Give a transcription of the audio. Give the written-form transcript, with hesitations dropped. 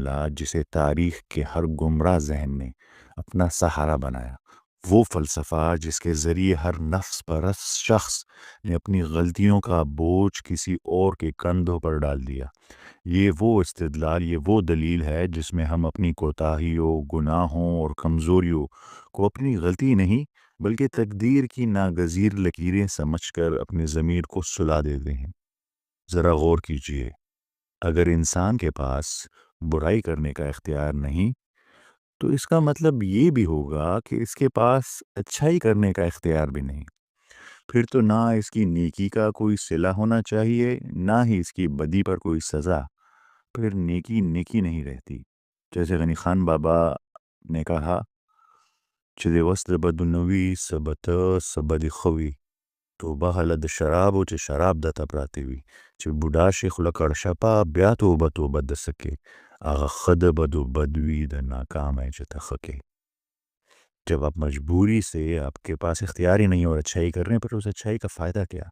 معاملہ جسے تاریخ کے ہر گمراہ ذہن نے اپنا سہارا بنایا، وہ فلسفہ جس کے ذریعے ہر نفس پرست شخص نے اپنی غلطیوں کا بوجھ کسی اور کے کندھوں پر ڈال دیا، یہ وہ استدلال، یہ وہ دلیل ہے جس میں ہم اپنی کوتاہیوں، گناہوں اور کمزوریوں کو اپنی غلطی نہیں بلکہ تقدیر کی ناگزیر لکیریں سمجھ کر اپنے ضمیر کو سلا دیتے ہیں۔ ذرا غور کیجئے، اگر انسان کے پاس برائی کرنے کا اختیار نہیں تو اس کا مطلب یہ بھی ہوگا کہ اس کے پاس اچھائی کرنے کا اختیار بھی نہیں۔ پھر تو نہ اس کی نیکی کا کوئی صلہ ہونا چاہیے، نہ ہی اس کی بدی پر کوئی سزا۔ پھر نیکی نیکی نہیں رہتی۔ جیسے غنی خان بابا نے کہا، چې د وس د بدو نوي سبته سبد خوي توبه هله د شرابو چې شراب دته پراته وي چې بوډا شي خوله کړشپه بیا توبه د سکے هغه ښه د بدو بد وي د ناکامه چې ته ښه کې۔ جب آپ مجبوری سے آپ کے پاس اختیار ہی نہیں اور اچھائی کر رہے ہیں، پھر اس اچھائی کا فائدہ کیا؟